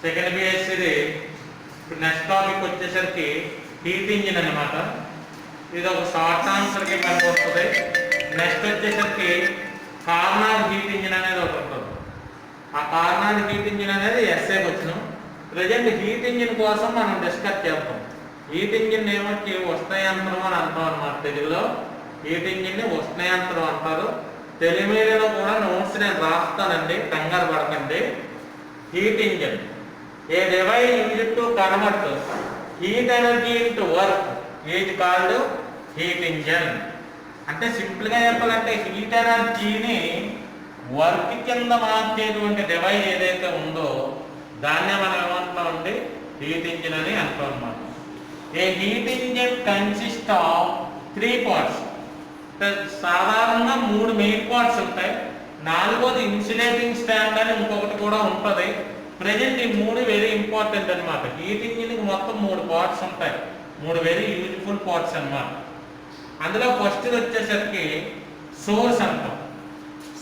Second బిఎస్సిది. ఇప్పుడు next topic వచ్చేసరికి heat engine అనమాట. ఇది ఒక షార్ట్ ఆన్సర్కి మనకు వస్తుంది. నెక్స్ట్ వచ్చేసరికి కార్నాడ్ హీట్ ఇంజిన్ అనేది ఒకటి ఉంటుంది. ఆ కార్నాడ్ హీట్ ఇంజిన్ అనేది ఎస్ఏకి వచ్చినాం. ప్రజెంట్ హీట్ ఇంజిన్ కోసం మనం డిస్కస్ చేస్తాం. హీట్ ఇంజిన్ ఏమొచ్చి ఉష్ణయంత్రం అని అంటాం అన్నమాట. తెలుగులో హీట్ ఇంజిన్ని ఉష్ణయంత్రం అంటారు. తెలుగు మీడియంలో కూడా నోట్స్ నేను రాస్తానండి, కంగారు పడకండి. Heat engine A device used to convert heat energy into work is called heat engine. అంటే సింపుల్గా చెప్పాలంటే హీట్ ఎనర్జీని వర్క్ కింద మార్చేటువంటి డివైస్ ఏదైతే ఉందో దాన్నే మనం ఏమంటామండి, హీట్ ఇంజిన్ అని అంటాం అన్నమాట. ఏ heat engine consist of 3 parts. సాధారణంగా 3 మెయిన్ పార్ట్స్ ఉంటాయి. నాలుగోది ఇన్సులేటింగ్ స్టాండ్ అని ఇంకొకటి కూడా ఉంటుంది. ప్రజెంట్ ఈ 3 వెరీ ఇంపార్టెంట్ అనమాట. హీట్ ఇంజిన్కి మొత్తం 3 పార్ట్స్ ఉంటాయి. 3 వెరీ యూజ్ఫుల్ పార్ట్స్ అన్నమాట. అందులో ఫస్ట్ వచ్చేసరికి సోర్స్ అంటాం.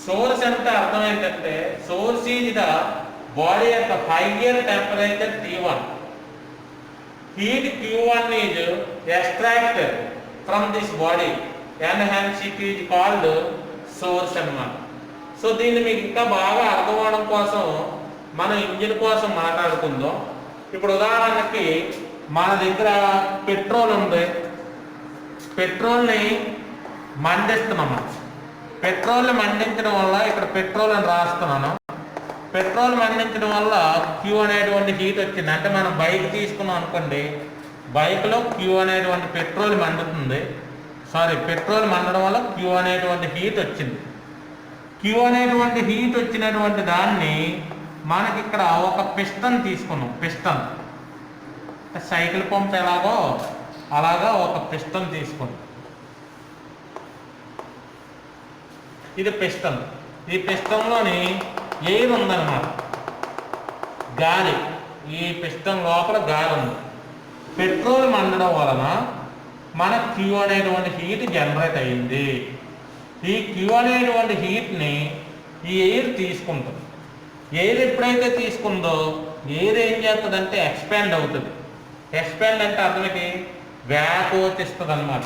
సోర్స్ అంటే అర్థం ఏంటంటే సోర్స్ ఈజ్ ద బాడీ యొక్క hire temperature T1. Heat Q1 is extracted from this body and hence it is called source అన్నమాట. సో దీన్ని మీకు ఇంకా బాగా అర్థం అవడం కోసం మనం ఇంజిన్ కోసం మాట్లాడుకుందాం. ఇప్పుడు ఉదాహరణకి మన దగ్గర పెట్రోల్ ఉంది. పెట్రోల్ని మండిస్తున్నాము. పెట్రోల్ని మండించడం వల్ల ఇక్కడ పెట్రోల్ అని రాస్తున్నాను. పెట్రోల్ మండించడం వల్ల క్యూ అనేటువంటి హీట్ వచ్చింది. అంటే మనం బైక్ తీసుకున్నాం అనుకోండి, బైక్లో క్యూ అనేటువంటి పెట్రోల్ మండుతుంది. పెట్రోల్ మండడం వల్ల క్యూ అనేటువంటి హీట్ వచ్చింది. క్యూ అనేటువంటి హీట్ వచ్చినటువంటి దాన్ని మనకి ఇక్కడ ఒక పిస్టన్ తీసుకున్నాం. పిస్టన్ సైకిల్ పంప్ ఎలాగో అలాగా ఒక పిస్టన్ తీసుకున్నాం. ఇది పిస్టన్. ఈ పిస్టన్లోని ఎయిర్ ఉందన్నమాట, గాలి. ఈ పిస్టన్ లోపల గాలి ఉంది. పెట్రోల్ మండడం వలన మన క్యూ అనేటువంటి హీట్ జనరేట్ అయ్యింది. ఈ క్యూ అనేటువంటి హీట్ని ఈ ఎయిర్ తీసుకుంటుంది. ఎయిర్ ఎప్పుడైతే తీసుకుందో ఎయిర్ ఏం చేస్తుందంటే ఎక్స్పాండ్ అవుతుంది. ఎక్స్పాండ్ అంటే అర్థమేంటి, వ్యాకోచిస్తుంది అన్నమాట.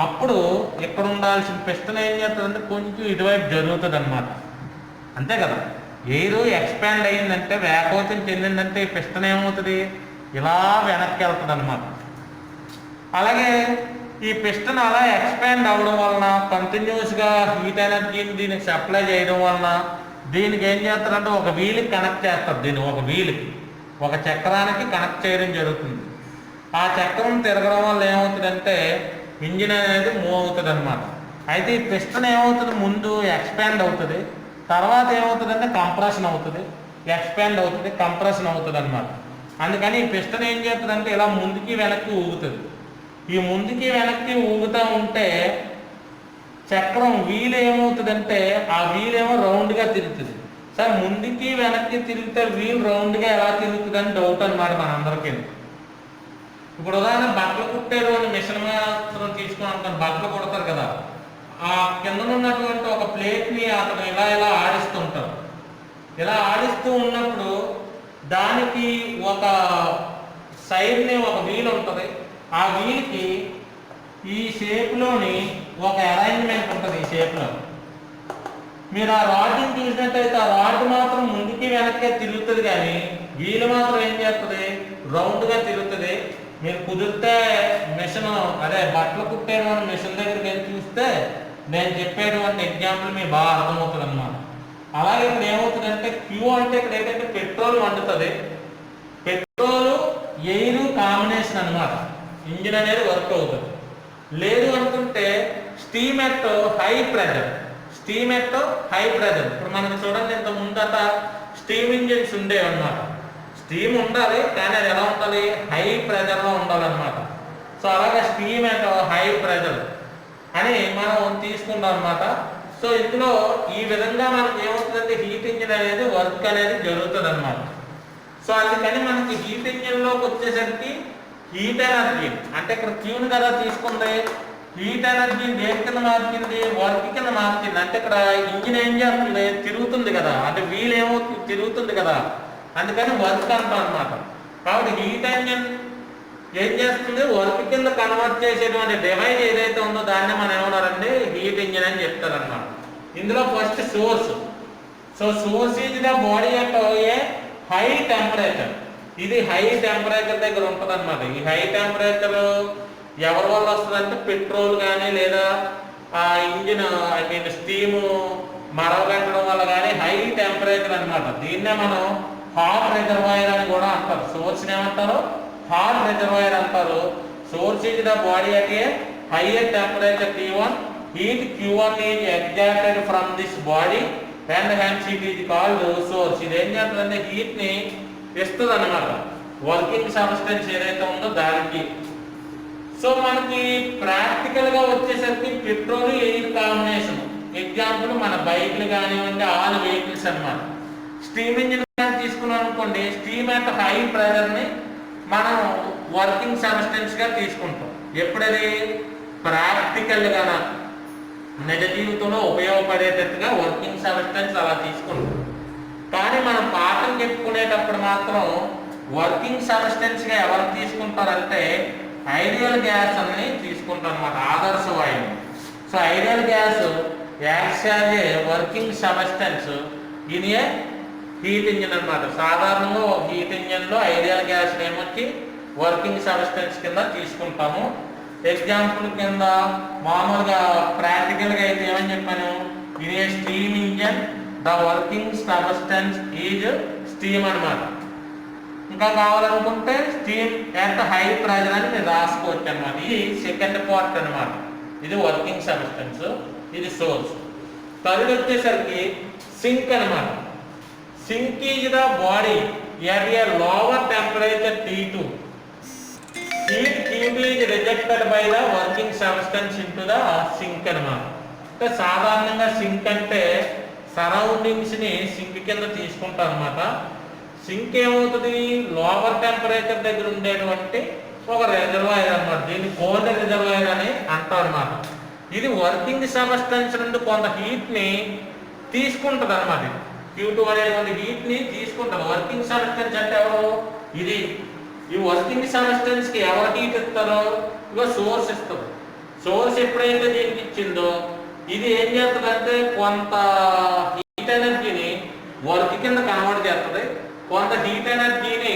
అప్పుడు ఇక్కడ ఉండాల్సిన పిస్టన్ ఏం చేస్తుందంటే కొంచెం ఇటువైపు జరుగుతుంది అన్నమాట. అంతే కదా, ఎయిర్ ఎక్స్పాండ్ అయ్యిందంటే వ్యాకోచం చెందిందంటే ఈ పిస్టన్ ఏమవుతుంది, ఇలా వెనక్కి వెళ్తుంది అన్నమాట. అలాగే ఈ పిస్టన్ అలా ఎక్స్పాండ్ అవ్వడం వలన కంటిన్యూస్గా హీట్ ఎనర్జీని దీనికి సప్లై చేయడం వలన దీనికి ఏం చేస్తారంటే ఒక వీల్కి కనెక్ట్ చేస్తారు. దీన్ని ఒక వీల్కి, ఒక చక్రానికి కనెక్ట్ చేయడం జరుగుతుంది. ఆ చక్రం తిరగడం వల్ల ఏమవుతుందంటే ఇంజిన్ అనేది మూవ్ అవుతుంది అనమాట. అయితే ఈ పిస్టన్ ఏమవుతుంది, ముందు ఎక్స్పాండ్ అవుతుంది, తర్వాత ఏమవుతుందంటే కంప్రెషన్ అవుతుంది, ఎక్స్పాండ్ అవుతుంది, కంప్రెషన్ అవుతుంది అనమాట. అందుకని ఈ పిస్టన్ ఏం చేస్తుందంటే ఇలా ముందుకి వెనక్కి ఊగుతుంది. ఈ ముందుకి వెనక్కి ఊగుతూ ఉంటే చక్రం వీల్ ఏమవుతుందంటే ఆ వీల్ ఏమో రౌండ్గా తిరుగుతుంది. సార్ ముందుకి వెనక్కి తిరిగితే వీల్ రౌండ్గా ఎలా తిరుగుతుందని డౌట్ అనమాట మనందరికీ. ఇప్పుడు ఉదాహరణ బట్టలు కుట్టేటువంటి మిషన్ మాత్రం తీసుకున్నాం, బట్టలు కుడతారు కదా, ఆ కింద ఉన్నటువంటి ఒక ప్లేట్ని అతను ఇలా ఇలా ఆడిస్తుంటారు. ఇలా ఆడిస్తూ ఉన్నప్పుడు దానికి ఒక సైడ్ని ఒక వీల్ ఉంటుంది. ఆ వీల్కి ఈ షేప్లోని ఒక అరేంజ్మెంట్ ఉంటుంది. ఈ షేప్లో మీరు ఆ రాడ్ని చూసినట్టయితే ఆ రాడ్ మాత్రం ముందుకి వెనక్కే తిరుగుతుంది, కానీ వీలు మాత్రం ఏం చేస్తుంది, రౌండ్గా తిరుగుతుంది. మీరు కుదిరితే మిషన్, అదే బట్టలు కుట్టేటువంటి మిషన్ దగ్గరికి వెళ్ళి చూస్తే నేను చెప్పేటువంటి ఎగ్జాంపుల్ మీకు బాగా అర్థమవుతుంది అన్నమాట. అలాగే ఇక్కడ ఏమవుతుందంటే క్యూ అంటే ఇక్కడ ఏంటంటే పెట్రోల్ వండుతుంది. పెట్రోల్ ఎయిర్ కాంబినేషన్ అనమాట. ఇంజిన్ అనేది వర్క్ అవుతుంది. లేదు అనుకుంటే steam at high pressure. Steam at high pressure. ఇప్పుడు మనకి చూడండి, ఇంత ముందట స్టీమ్ ఇంజిన్స్ ఉండేవి అనమాట. స్టీమ్ ఉండాలి, కానీ అది ఎలా ఉండాలి, హై ప్రెజర్లో ఉండాలన్నమాట. సో అలాగే స్టీమ్ ఎట్ హై ప్రెజర్ అని మనం తీసుకుంటాం అనమాట. సో ఇందులో ఈ విధంగా మనకి ఏమవుతుందంటే హీట్ ఇంజిన్ అనేది వర్క్ అనేది జరుగుతుంది అనమాట. సో అందుకని మనకి హీట్ ఇంజిన్లోకి వచ్చేసరికి హీట్ ఎనర్జీ అంటే ఇక్కడ క్యూని కదా తీసుకుంది, హీట్ ఎనర్జీని దేని కింద మార్చింది, వర్క్ కింద మార్చింది. అంటే ఇక్కడ ఇంజిన్ ఏం చేస్తుంది, తిరుగుతుంది కదా, అంటే వీల్ ఏమవుతుంది, తిరుగుతుంది కదా. అందుకని వర్క్ అంటాం అనమాట. కాబట్టి హీట్ ఇంజిన్ ఏం చేస్తుంది, వర్క్ కింద కన్వర్ట్ చేసేటువంటి డివైస్ ఏదైతే ఉందో దాన్ని మనం ఏమన్నారండి, హీట్ ఇంజిన్ అని చెప్తారన్నమాట. ఇందులో first source. So source is the body at A high temperature. ఇది హై టెంపరేచర్ దగ్గర ఉంటుంది అనమాట. ఈ హై టెంపరేచర్ ఎవరి వల్ల వస్తుందంటే పెట్రోల్ కానీ లేదా ఆ ఇంజిన్ ఐ మీన్ స్టీము మరగబెట్టడం వల్ల కానీ హై టెంపరేచర్ అనమాట. దీన్నే మనం హాట్ రిజర్వాయర్ అని కూడా అంటారు. సోర్స్ని ఏమంటారు, హాట్ రిజర్వాయర్ అంటారు. Source is the body at a higher temperature T1. Heat Q1 is extracted from this body and hence it is called source. ఇది ఏం చేస్తుందంటే హీట్ని ఇస్తుంది అన్నమాట వర్కింగ్ సబ్స్టెన్స్ ఏదైతే ఉందో దానికి. సో మనకి ప్రాక్టికల్గా వచ్చేసరికి పెట్రోల్ ఎయిర్ కాంబినేషన్. ఎగ్జాంపుల్ మన బైక్లు కానివ్వండి, ఆల్ వెహికల్స్ అన్నమాట. స్టీమ్ ఇంజిన్ తీసుకున్నాం అనుకోండి, స్టీమ్ అట్ హై ప్రెషర్ని మనం వర్కింగ్ సబ్స్టెన్స్గా తీసుకుంటాం. ఎప్పుడది ప్రాక్టికల్గా నిజ జీవితంలో ఉపయోగపడేటట్టుగా వర్కింగ్ సబ్స్టెన్స్ అలా తీసుకుంటాం. కానీ మనం పాఠం చెప్పుకునేటప్పుడు మాత్రం వర్కింగ్ సబ్స్టెన్స్గా ఎవరు తీసుకుంటారంటే ఐడియల్ గ్యాస్ అని తీసుకుంటాం అన్నమాట, ఆదర్శ వాయువు. So ideal gas acts as a working substance in a heat engine అనమాట. సాధారణంగా హీట్ ఇంజిన్లో ఐడియల్ గ్యాస్ ఏమొచ్చి వర్కింగ్ సబ్స్టెన్స్ కింద తీసుకుంటాము. ఎగ్జాంపుల్ కింద మామూలుగా ప్రాక్టికల్గా అయితే ఏమని చెప్పాను, ఇది steam engine, the working substance is steam అనమాట. ఇంకా కావాలనుకుంటే స్టీమ్ అట్ హై ప్రెషర్ అని మీరు రాసుకోవచ్చు అనమాట. ఇది సెకండ్ పార్ట్ అనమాట. ఇది వర్కింగ్ సబ్స్టెన్స్, ఇది సోర్స్. థర్డ్ వచ్చేసరికి సింక్ అనమాట. Sink is the body at a lower temperature T2. Heat Q2 is rejected by the working substance into the sink అనమాట. అంటే సాధారణంగా సింక్ అంటే సరౌండింగ్స్ని సింక్ కింద తీసుకుంటాం అనమాట. సింక్ ఏమవుతుంది, లోవర్ టెంపరేచర్ దగ్గర ఉండేటువంటి ఒక రిజర్వాయర్ అనమాట. దీన్ని కోల్డ్ రిజర్వాయర్ అని అంటారు అనమాట. ఇది వర్కింగ్ సబ్స్టెన్స్ నుండి కొంత హీట్ని తీసుకుంటుంది అనమాట. Q2 అనేటువంటి హీట్ని తీసుకుంటుంది. వర్కింగ్ సబ్స్టెన్స్ అంటే ఎవరు, ఇది. ఈ వర్కింగ్ సబ్స్టెన్స్కి ఎవరు హీట్ ఇస్తారో, ఇక సోర్స్ ఇస్తారు. సోర్స్ ఎప్పుడైతే దీనికి ఇచ్చిందో ఇది ఏం చేస్తుందంటే కొంత హీట్ ఎనర్జీని వర్క్ కింద కన్వర్ట్ చేస్తుంది, కొంత హీట్ ఎనర్జీని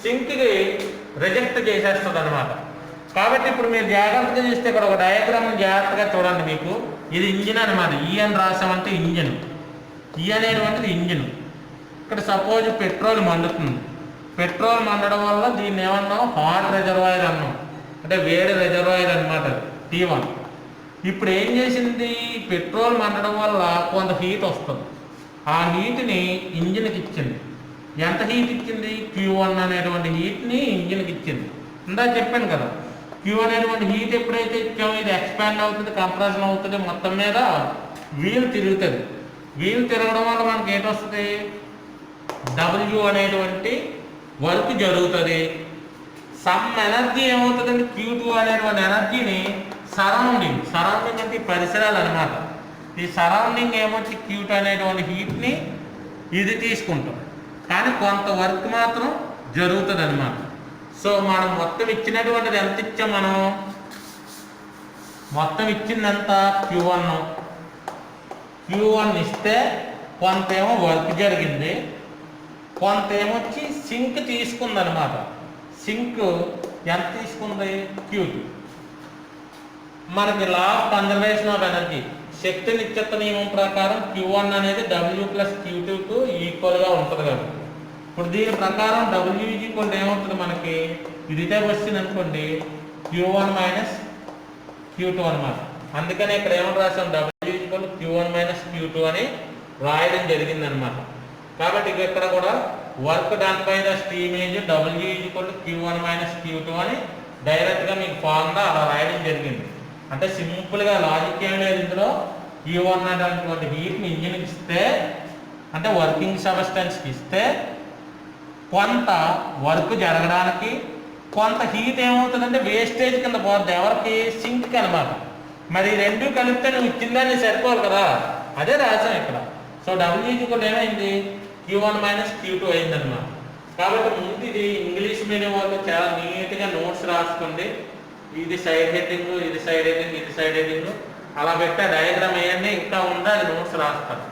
సింక్కి రిజెక్ట్ చేసేస్తుంది అనమాట. కాబట్టి ఇప్పుడు మీరు జాగ్రత్తగా చూస్తే ఇక్కడ ఒక డయాగ్రామ్ జాగ్రత్తగా చూడండి. మీకు ఇది ఇంజిన్ అనమాట. ఈ అని రాసామంటే ఇంజిన్, ఈ అనేటువంటిది ఇంజిన్. ఇక్కడ సపోజ్ పెట్రోల్ మండుతుంది. పెట్రోల్ మండడం వల్ల దీన్ని ఏమన్నాం, హాట్ రిజర్వాయర్ అన్నాం, అంటే వేడి రిజర్వాయర్ అనమాట T1. ఇప్పుడు ఏం చేసింది, పెట్రోల్ మండడం వల్ల కొంత హీట్ వస్తుంది. ఆ హీట్ని ఇంజిన్కి ఇచ్చింది. ఎంత హీట్ ఇచ్చింది, Q1 అనేటువంటి హీట్ని ఇంజిన్కి ఇచ్చింది. ఇందా చెప్పాను కదా, Q అనేటువంటి హీట్ ఎప్పుడైతే ఇచ్చామో ఇది ఎక్స్పాండ్ అవుతుంది, కంప్రెషన్ అవుతుంది, మొత్తం మీద వీల్ తిరుగుతుంది. వీల్ తిరగడం వల్ల మనకి ఏంటి వస్తుంది, W అనేటువంటి వర్క్ జరుగుతుంది. సమ్ ఎనర్జీ ఏమవుతుందంటే Q2 అనేటువంటి ఎనర్జీని సరౌండింగ్ అంటే పరిసరాలు అనమాట. ఈ సరౌండింగ్ ఏమొచ్చి Q2 అనేటువంటి హీట్ని ఇది తీసుకుంటాం, కానీ కొంత వర్క్ మాత్రం జరుగుతుంది అనమాట. సో మనం మొత్తం ఇచ్చినటువంటిది ఎంత ఇచ్చాం, మనం మొత్తం ఇచ్చిందంత Q1 ఇస్తే కొంత ఏమో వర్క్ జరిగింది, కొంత ఏమొచ్చి సింక్ తీసుకుంది అనమాట. సింక్ ఎంత తీసుకుంది, Q2. మనకి law of conservation of energy, శక్తి నిత్యత్వ నియమం ప్రకారం Q1 అనేది W ప్లస్ Q2కు ఈక్వల్గా ఉంటుంది కదా. ఇప్పుడు దీని ప్రకారం W ఈక్వల్ ఏమవుతుంది మనకి, ఇదితే వచ్చింది అనుకోండి Q1 మైనస్ Q2 అనమాట. అందుకని ఇక్కడ ఏమని రాసాం, W equal Q1 minus Q2 అని రాయడం జరిగింది అనమాట. కాబట్టి ఇక్కడ కూడా work done by the steam age W equal Q1 minus Q2 అని డైరెక్ట్గా మీకు ఫార్ములా అలా రాయడం జరిగింది. అంటే సింపుల్గా లాజిక్ ఏం లేదు ఇందులో. Q1 అనేటువంటి హీట్ని ఇంజిన్కి ఇస్తే, అంటే వర్కింగ్ సబ్స్టెన్స్కి ఇస్తే కొంత వర్క్ జరగడానికి కొంత హీట్ ఏమవుతుందంటే వేస్టేజ్ కింద పోతుంది. ఎవరికి, సింక్కి అనమాట. మరి రెండు కలిపితే నువ్వు ఇచ్చిందాన్ని సరిపోవాలి కదా, అదే రాసాం ఇక్కడ. సో W ఈక్వల్ ఏమైంది, Q1 మైనస్ Q2 అయిందన్నమాట. కాబట్టి ముందు ఇది ఇంగ్లీష్ మీడియం వాళ్ళు చాలా నీట్గా నోట్స్ రాసుకోండి. ఇది సైడ్ హెడ్డింగ్, ఇది సైడ్ హెడ్డింగ్, ఇది సైడ్ హెడ్డింగ్ అలా పెట్టే డయాగ్రామ్ అవన్నీ ఇంకా ఉందా అది నోట్స్ రాస్తారు.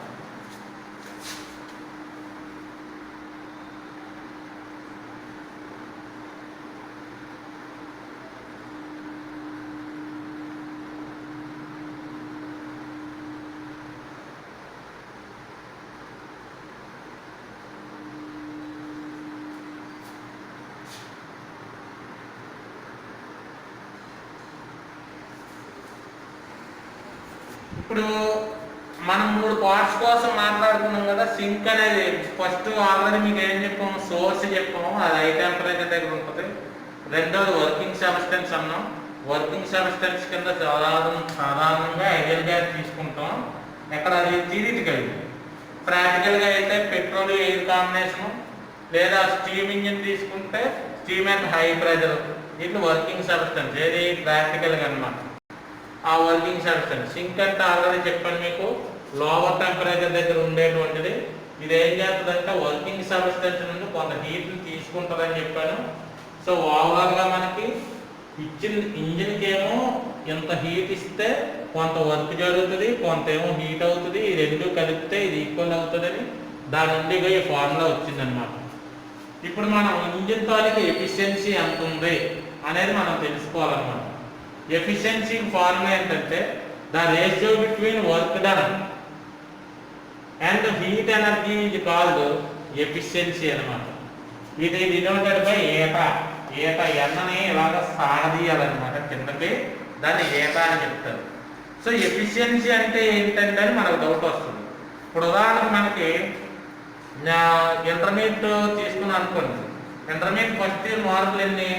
ఇప్పుడు మనం 3 పార్ట్స్ కోసం మాట్లాడుకున్నాం కదా. సింక్ అనేది ఫస్ట్ ఆల్రెడీ మీకు ఏం చెప్పాము, సోర్స్ చెప్పాము, అది హై టెంపరేచర్ దగ్గర ఉంటుంది. రెండోది వర్కింగ్ సబ్స్టెన్స్ అన్నాం. వర్కింగ్ సబ్స్టెన్స్ కింద సాధారణంగా ఐడియల్ గ్యాస్ తీసుకుంటాం. ఎక్కడ అది థియరిటికల్. ప్రాక్టికల్గా అయితే పెట్రోల్ ఎయిర్ కాంబినేషన్ లేదా స్టీమ్ ఇంజిన్ తీసుకుంటే స్టీమ్ అండ్ హై ప్రెజర్, ఇది వర్కింగ్ సబ్స్టెన్స్. ఏది ప్రాక్టికల్గా అన్నమాట. ఆ వర్కింగ్ సబ్స్టెన్స్. సింక్ అంటే ఆల్రెడీ చెప్పాను మీకు, లోవర్ టెంపరేచర్ దగ్గర ఉండేటువంటిది. ఇది ఏం చేస్తుందంటే వర్కింగ్ సబ్స్టెన్స్ నుండి కొంత హీట్ని తీసుకుంటుందని చెప్పాను. సో ఓవరాల్గా మనకి ఇచ్చిన ఇంజిన్కి ఏమో ఎంత హీట్ ఇస్తే కొంత వర్క్ జరుగుతుంది, కొంత ఏమో హీట్ అవుతుంది. ఈ రెండు కలిపితే ఇది ఈక్వల్ అవుతుందని దాని నుండి ఈ ఫార్ములా వచ్చిందనమాట. ఇప్పుడు మనం ఇంజిన్ తాలూకు ఎఫిషియన్సీ ఎంత ఉంది అనేది మనం తెలుసుకోవాలన్నమాట. ఎఫిషియన్సీ ఫార్ములా ఏంటంటే the ratio between work done and heat energy ఇది కాల్డ్ ఎఫిషియన్సీ అనమాట. ఇది డినోటెడ్ బై ఏటా. ఏటా ఎన్నని ఇలాగ సాగదీయాలన్నమాట కిందకి, దాన్ని ఏటా అని చెప్తారు. సో ఎఫిషియన్సీ అంటే ఏంటంటే మనకు డౌట్ వస్తుంది. ఇప్పుడు ఉదాహరణకు మనకి ఇంటర్మీడియట్ తీసుకుని అనుకోండి. ఇంటర్మీడియట్ ఫస్ట్ ఇయర్ మార్కులు ఎన్ని?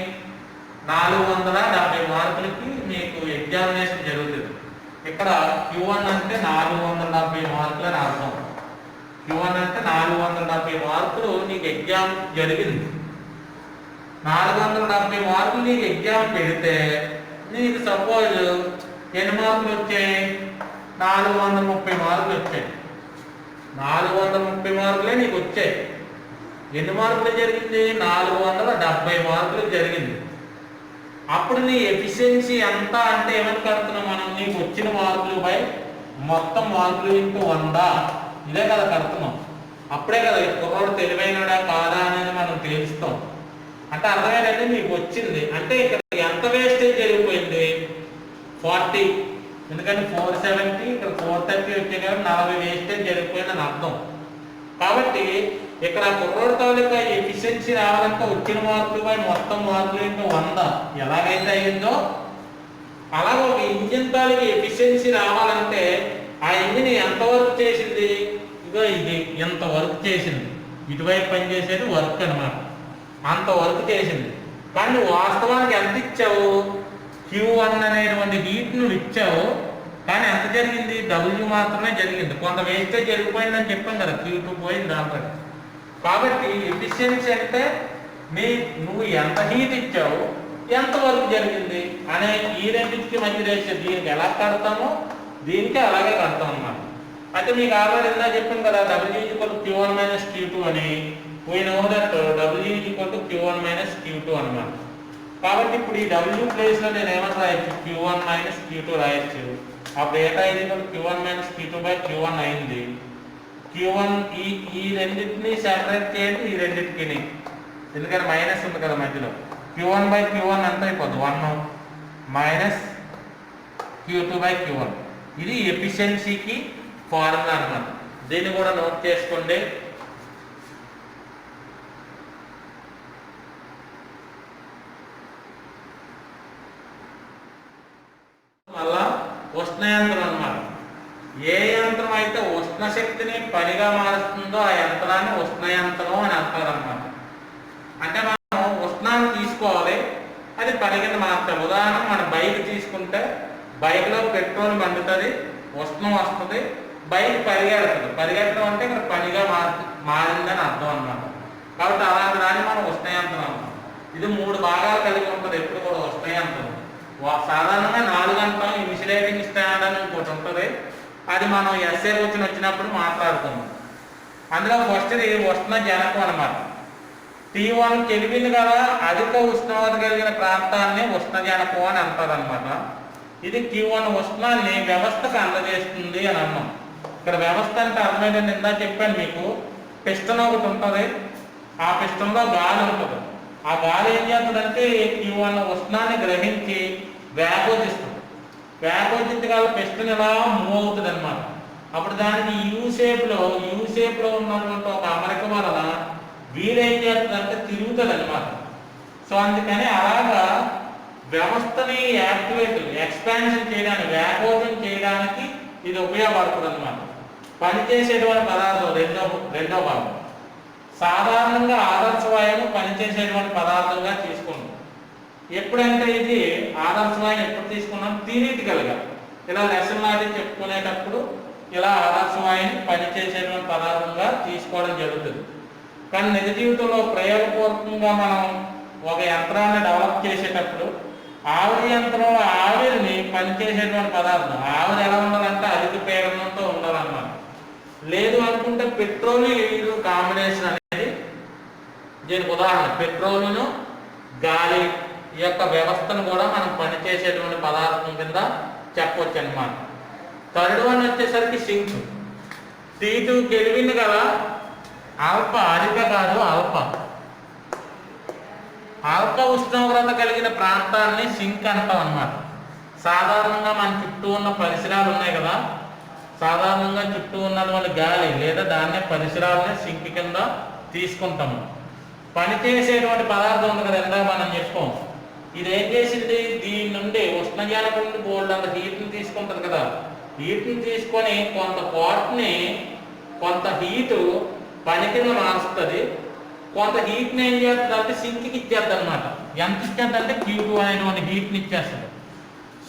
470 మార్కులకి మీకు ఎగ్జామినేషన్ జరుగుతుంది. ఇక్కడ Q1 అంటే 470 మార్కులు అని అర్థం. Q1 అంటే 470 మార్కులు నీకు ఎగ్జామ్ జరిగింది. 470 మార్కులు నీకు ఎగ్జామ్ పెడితే నీకు సపోజ్ ఎన్ని మార్కులు వచ్చాయి? 430 మార్కులు వచ్చాయి. 430 మార్కులే నీకు వచ్చాయి. ఎన్ని మార్కులు జరిగింది? 470 మార్కులు జరిగింది. అప్పుడు నీ ఎఫిషియన్సీ ఎంత అంటే ఏమని కడుతున్నాం మనం? నీకు వచ్చిన మార్కులు బై మొత్తం మార్కులు ఇంటూ 100, ఇదే కదా కడుతున్నాం. అప్పుడే కదా కుర్రోడు తెలివైనడా కాదా అనేది మనం తెలుస్తాం. అంటే అర్థమైనది నీకు వచ్చింది అంటే ఇక్కడ ఎంత వేస్టేజ్ జరిగిపోయింది? 40. ఎందుకంటే 470 ఇక్కడ 430 వచ్చాయి కదా, 40 వేస్టేజ్ జరిగిపోయిందని అర్థం. కాబట్టి ఇక్కడ కుర్రోడు తాలూకా ఎఫిషియన్సీ రావాలంటే వచ్చిన మార్కులు బై మొత్తం మార్కులు ఇంటూ 100 ఎలాగైతే అయ్యిందో అలాగే ఒక ఇంజిన్ తాలూకా ఎఫిషియన్సీ రావాలంటే ఆ ఇంజిన్ ఎంత వర్క్ చేసింది? ఇగో ఇది ఎంత వర్క్ చేసింది. ఇటువైపు పనిచేసేది వర్క్ అనమాట. అంత వర్క్ చేసింది. కానీ వాస్తవానికి ఎంత ఇచ్చావు? Q1 అనేటువంటి హీట్ నువ్వు ఇచ్చావు. కానీ ఎంత జరిగింది? W మాత్రమే జరిగింది. కొంత వేస్టేజ్ జరిగిపోయిందని చెప్పాం కదా, Q2 పోయింది ఆల్రెడీ. కాబట్టి ఎఫిషియన్సీ అంటే నువ్వు ఎంత హీట్ ఇచ్చావు, ఎంత వర్క్ జరిగింది అనే ఈ రెండింటికి మధ్య రేషియో. దీనికి ఎలా కడతామో దీనికి అలాగే కడతాం అన్నమాట. అయితే మీకు ఆల్రెడీ ఇందా చెప్పాను కదా, W Q1 మైనస్ Q2 అని. we know that W Q1 minus Q2 అన్నమాట. కాబట్టి ఇప్పుడు ఈ W ప్లేస్లో నేను ఏమని రాయొచ్చు? Q1 మైనస్ Q2 రాయొచ్చు. అప్పుడు ఏటా ఇది Q1 minus Q2 by Q1 అయింది. Q1 ఈ రెండింటిని సెపరేట్ చేయండి, ఈ రెండింటికి, ఎందుకంటే మైనస్ ఉంది కదా మధ్యలో. Q1 బై Q1 అంత అయిపోద్ది 1 మైనస్ Q2 బై Q1. ఇది ఎఫిషియన్సీకి ఫార్ములా అన్నమాట. దీన్ని కూడా నోట్ చేసుకోండి. మళ్ళా ఉష్ణయంత్రం అన్నమాట. ఏ యంత్రం అయితే ఉష్ణ శక్తిని పనిగా మారుస్తుందో ఆ యంత్రాన్ని ఉష్ణయంత్రం అని అంటారన్నమాట. అంటే మనం ఉష్ణాన్ని తీసుకోవాలి, అది పని కింద మార్చాలి. ఉదాహరణ మన బైక్ తీసుకుంటే బైక్లో పెట్రోల్ మండుతుంది, ఉష్ణం వస్తుంది, బైక్ పరిగెడుతుంది. పరిగెట్టడం అంటే ఇక్కడ పనిగా మారిందని అర్థం అన్నమాట. కాబట్టి అలాంటి దాన్ని మనం ఉష్ణయంత్రం అంటాం. ఇది 3 భాగాలు కలిగి ఉంటుంది ఎప్పుడు కూడా ఉష్ణయంత్రం. సాధారణంగా 4 అంటాం. ఇన్సులేటింగ్ స్టాండ్ అని ఇంకోటి ఉంటుంది, అది మనం ఎస్ఏ క్వశ్చన్ వచ్చినప్పుడు మాట్లాడుకుందాం. అందులో ఫస్ట్ది ఉష్ణ జనకం అన్నమాట. T1 కెల్విన్ కదా అధిక ఉష్ణోగ్రత కలిగిన ప్రాంతాన్ని ఉష్ణజనకం అని అంటారు అనమాట. ఇది Q1 ఉష్ణాన్ని వ్యవస్థకు అందజేస్తుంది అని అన్నాం. ఇక్కడ వ్యవస్థ అంటే అర్థమైంది, ఇందా చెప్పాను మీకు. పిస్టన్ ఒకటి ఉంటుంది, ఆ పిస్టన్లో గాలి ఉంటుంది. ఆ గాలి ఏం చేస్తుందంటే Q1 ఉష్ణాన్ని గ్రహించి వ్యాకోచిస్తుంది. వ్యాకోచించి కాదు పిస్టన్ ఇలా మూవ్ అవుతుంది అనమాట. అప్పుడు దానికి యూ షేప్లో ఉన్నటువంటి ఒక అమరిక వలన వీలేం చేస్తుందంటే తిరుగుతుంది అనమాట. సో అందుకని అలాగా వ్యవస్థని ఎక్స్పాన్షన్ చేయడానికి, వ్యాకోచం చేయడానికి ఇది ఉపయోగపడుతుంది అనమాట. పనిచేసేటువంటి పదార్థం రెండో భాగం. సాధారణంగా ఆదర్శ వాయువును పనిచేసేటువంటి పదార్థంగా తీసుకున్నాం. ఎప్పుడంటే ఇది ఆదర్శ వాయువుని ఎప్పుడు తీసుకున్నాం? థియరిటికల్గా ఇలా లెసన్ లాంటి చెప్పుకునేటప్పుడు ఇలా ఆదర్శ వాయువుని పనిచేసేటువంటి పదార్థంగా తీసుకోవడం జరుగుతుంది. కానీ నిజ జీవితంలో ప్రయోగపూర్వకంగా మనం ఒక యంత్రాన్ని డెవలప్ చేసేటప్పుడు ఆవిరి యంత్రంలో ఆవిరిని పనిచేసేటువంటి పదార్థం, ఆవిరి ఎలా ఉండాలంటే అధిక పీడనంతో ఉండాలన్నమాట. లేదు అనుకుంటే పెట్రోల్ కాంబినేషన్ అనేది దీనికి ఉదాహరణ. పెట్రోలును గాలి యొక్క వ్యవస్థను కూడా మనం పనిచేసేటువంటి పదార్థం కింద చెప్పవచ్చు అన్నమాట. థర్డ్ వన్ వచ్చేసరికి సింక్. T2 కెల్విన్ కదా, అల్ప, అధిక కాదు అల్ప ఉష్ణోగ్రత కలిగిన ప్రాంతాన్ని సింక్ అంటాం అన్నమాట. సాధారణంగా మన చుట్టూ ఉన్న పరిసరాలు ఉన్నాయి కదా, సాధారణంగా చుట్టూ ఉన్నటువంటి గాలి లేదా దాన్నే పరిసరాలని సింక్ కింద తీసుకుంటాము. పనిచేసేటువంటి పదార్థం ఉంది కదా, ఎందా మనం చెప్పాం. ఇది ఏం చేసింది? దీని నుండి ఉష్ణజనకం నుండి బోల్డ్ అంత హీట్ని తీసుకుంటుంది కదా, హీట్ని తీసుకొని కొంత హీటు పని కింద మారుస్తుంది, కొంత హీట్ని ఏం చేస్తుంది అంటే సింక్కి ఇచ్చేస్తుంది అనమాట. ఎంత ఇచ్చేది అంటే Q2 అనేటువంటి హీట్ని ఇచ్చేస్తుంది.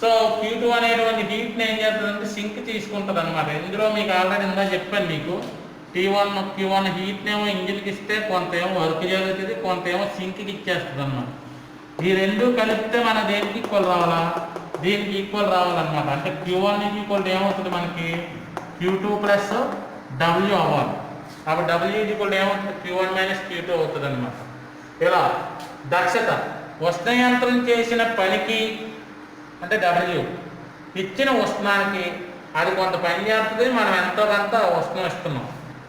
సో Q2 అనేటువంటి హీట్ని ఏం చేస్తుంది అంటే సింక్ తీసుకుంటుంది అనమాట. ఇందులో మీకు ఆల్రెడీ ఇందా చెప్పాను మీకు, Q1 హీట్ని ఏమో ఇంజిన్కి ఇస్తే కొంత ఏమో వర్క్ జరుగుతుంది, కొంత ఏమో సింక్కి ఇచ్చేస్తుంది అనమాట. ఈ రెండు కలిపితే మన దేనికి ఈక్వల్ రావాలా? దీనికి ఈక్వల్ రావాలన్నమాట. అంటే Q1 ఈక్వల్ ఏమవుతుంది మనకి? Q2 ప్లస్ W అవ్వాలి. అప్పుడు W ఈక్వల్ ఏమవుతుంది? Q1 మైనస్ Q2 అవుతుంది అనమాట. ఇలా దక్షత, ఉష్ణయంత్రం చేసిన పనికి అంటే W ఇచ్చిన ఉష్ణానికి అది కొంత పని చేస్తుంది, మనం ఎంతో కొంత ఉష్ణం ఇస్తున్నాం.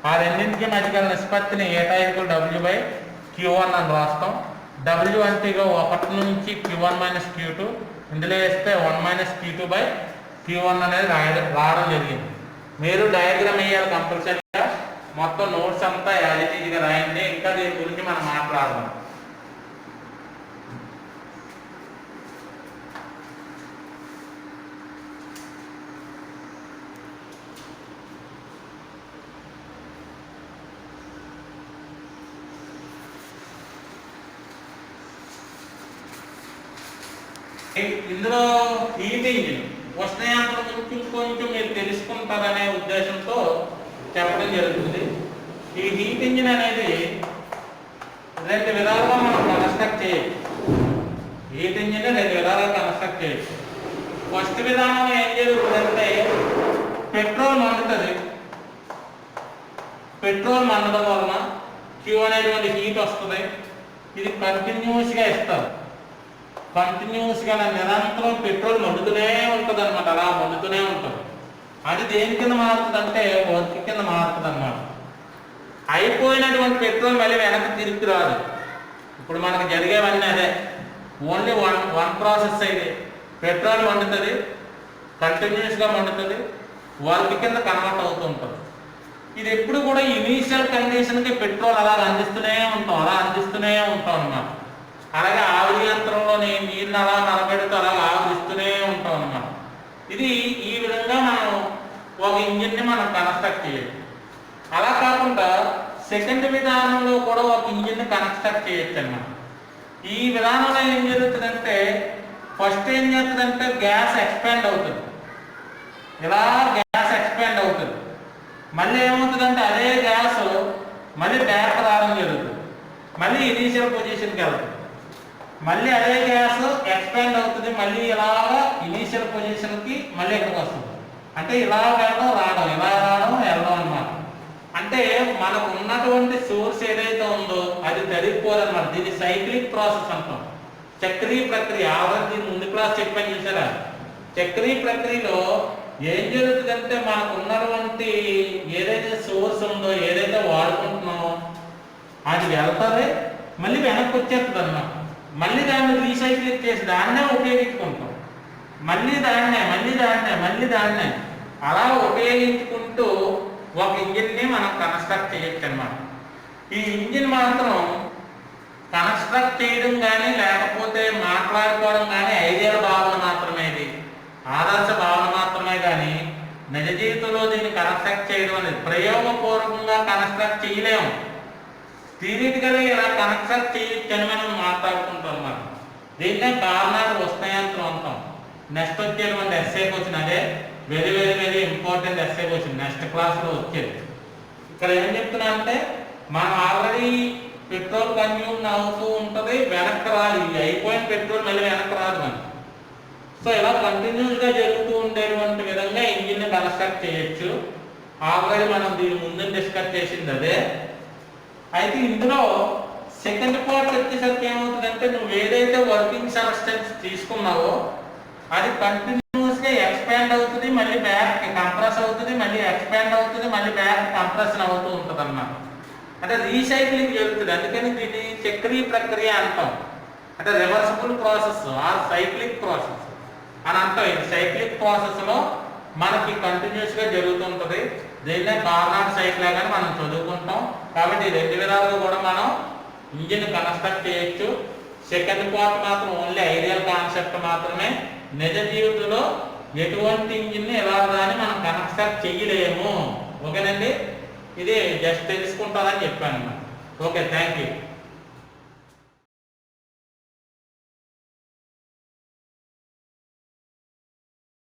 ఆ రెండింటికి మధ్య గల నిష్పత్తిని ఏటా ఈక్వల్ W/Q1 అని రాస్తాం. W అంటే 1 నుంచి Q1 మైనస్ Q2, ఇందులో వేస్తే 1 మైనస్ Q2/Q1 అనేది రావడం జరిగింది. మీరు డయాగ్రామ్ వేయాలి కంపల్సరీగా. మొత్తం నోట్స్ అంతా యాజిటీగా రాయండి. ఇంకా దీని గురించి మనం మాట్లాడదాం. ఇందులో హీట్ ఇంజిన్, ఉష్ణయంత్రం కొంచెం మీరు తెలుసుకుంటారనే ఉద్దేశంతో చెప్పడం జరుగుతుంది. ఈ హీట్ ఇంజిన్ అనేది రెండు విధాలుగా మనం కన్స్ట్రక్ట్ చేయొచ్చు. హీట్ ఇంజిన్ రెండు విధాలుగా కన్స్ట్రక్ట్ చేయొచ్చు. ఫస్ట్ విధానం ఏం జరుగుతుందంటే పెట్రోల్ మండుతుంది. పెట్రోల్ మండడం వలన Q అనేటువంటి హీట్ వస్తుంది. ఇది కంటిన్యూస్గా ఇస్తారు. కంటిన్యూస్గా నిరంతరం పెట్రోల్ మండుతూనే ఉంటుంది అనమాట. అలా మండుతూనే ఉంటుంది. అది దేని కింద మారుతుంది అంటే వర్క్ కింద మారుతుంది అన్నమాట. అయిపోయినటువంటి పెట్రోల్ మళ్ళీ వెనక్కి తిరిగి రాదు. ఇప్పుడు మనకు జరిగేవన్నీ అదే. ఓన్లీ వన్ ప్రాసెస్ అయితే పెట్రోల్ మండుతుంది, కంటిన్యూస్గా మండుతుంది, వర్క్ కింద కన్వర్ట్ అవుతూ ఉంటుంది. ఇది ఎప్పుడు కూడా ఇనీషియల్ కండిషన్కి పెట్రోల్ అలా అందిస్తూనే ఉంటాం అన్నమాట. అలాగే ఆవిరి యంత్రంలోని నీళ్ళని అలా నలబెడుతూ అలా ఆవిరిస్తూనే ఉంటాం అన్నమాట. ఇది ఈ విధంగా మనం ఒక ఇంజిన్ని మనం కన్స్ట్రక్ట్ చేయొచ్చు. అలా కాకుండా సెకండ్ విధానంలో కూడా ఒక ఇంజిన్ని కన్స్ట్రక్ట్ చేయొచ్చు అన్నమాట. ఈ విధానంలో ఏం జరుగుతుందంటే ఫస్ట్ ఏం చేస్తుందంటే గ్యాస్ ఎక్స్పాండ్ అవుతుంది. ఇలా గ్యాస్ ఎక్స్పాండ్ అవుతుంది. మళ్ళీ ఏమవుతుందంటే అదే గ్యాస్ మళ్ళీ బ్యాక్ రావడం జరుగుతుంది. మళ్ళీ ఇనీషియల్ పొజిషన్కి వెళ్తుంది. మళ్ళీ అదే గ్యాస్ ఎక్స్పాండ్ అవుతుంది. మళ్ళీ ఇలాగా ఇనీషియల్ పొజిషన్కి మళ్ళీ ఇక్కడికి వస్తుంది. అంటే ఇలా వెళ్ళడం రావడం, ఇలా రావడం వెళ్ళడం అన్నమాట. అంటే అంటే మనకు ఉన్నటువంటి సోర్స్ ఏదైతే ఉందో అది తరిగిపోదన్నమాట. దీన్ని సైక్లిక్ ప్రాసెస్ అంటాం. చక్రీయ ప్రక్రియ ఆల్రెడీ దీన్ని ముందు క్లాస్ చెప్పాను చూసారా. చక్రీయ ప్రక్రియలో ఏం జరుగుతుందంటే మనకు ఉన్నటువంటి ఏదైతే సోర్స్ ఉందో ఏదైతే వాడుకుంటున్నామో అది వెళ్తుంది, మళ్ళీ వెనక్కి వచ్చేస్తుంది అన్నమాట. మళ్ళీ దాన్ని రీసైక్లింగ్ చేసి దాన్నే ఉపయోగించుకుంటాం. మళ్ళీ దాన్నే అలా ఉపయోగించుకుంటూ ఒక ఇంజిన్ని మనం కన్స్ట్రక్ట్ చేయొచ్చు అన్నమాట. ఈ ఇంజిన్ మాత్రం కన్స్ట్రక్ట్ చేయడం కానీ లేకపోతే మాట్లాడుకోవడం కానీ ఐడియల్ భావన మాత్రమే, ఇది ఆదర్శ భావన మాత్రమే. కానీ నిజ జీవితంలో దీన్ని కన్స్ట్రక్ట్ చేయడం అనేది ప్రయోగపూర్వకంగా కన్స్ట్రక్ట్ చేయలేము. థియరిటికల్గా ఇలా కన్స్ట్రక్ట్ చేయొచ్చని మనం మాట్లాడుకుంటాం అన్నమాట. దీన్నే కారణాలు వస్తాయంత్రం అంటాం. నెక్స్ట్ వచ్చేటువంటి ఎస్ఏ క్వశ్చన్, అదే very very very important SA question next క్లాస్లో వచ్చేది. ఇక్కడ ఏం చెప్తున్నా అంటే మనం ఆల్రెడీ పెట్రోల్ కన్జ్యూమ్ అవుతూ ఉంటుంది, వెనక్కి రాదు. అయిపోయిన పెట్రోల్ మళ్ళీ వెనక్కి రాదు మనకి. సో ఇలా కంటిన్యూస్గా జరుగుతూ ఉండేటువంటి విధంగా ఇంజిన్ని కన్స్ట్రక్ట్ చేయొచ్చు. ఆల్రెడీ మనం దీని ముందు డిస్కస్ చేసింది అదే. అయితే ఇందులో సెకండ్ పార్ట్ వచ్చేసరికి ఏమవుతుందంటే నువ్వు ఏదైతే వర్కింగ్ సబ్స్టెన్స్ తీసుకున్నావో అది కంటిన్యూస్గా ఎక్స్పాండ్ అవుతుంది, మళ్ళీ బ్యాక్ కంప్రెస్ అవుతుంది, మళ్ళీ ఎక్స్పాండ్ అవుతుంది, మళ్ళీ బ్యాక్ కంప్రెషన్ అవుతూ ఉంటుంది అన్నమాట. అంటే రీసైక్లింగ్ జరుగుతుంది. అందుకని దీన్ని చక్రీయ ప్రక్రియ అంటాం. అంటే reversible process or cyclic process అని అంటాం. ఇది సైక్లిక్ ప్రాసెస్లో మనకి కంటిన్యూస్గా జరుగుతుంటుంది. దీన్నే కార్నాట్ సైకిల్ కానీ మనం చదువుకుంటాం. కాబట్టి రెండు విధాలుగా కూడా మనం ఇంజిన్ కన్స్ట్రక్ట్ చేయొచ్చు. సెకండ్ పార్ట్ మాత్రం ఓన్లీ ఐడియల్ కాన్సెప్ట్ మాత్రమే. నిజ జీవితంలో ఎటువంటి ఇంజిన్ని ఎలా అని మనం కన్స్ట్రక్ట్ చేయలేము. ఓకేనండి, ఇది జస్ట్ తెలుసుకుంటారని చెప్పాను. Okay, thank you.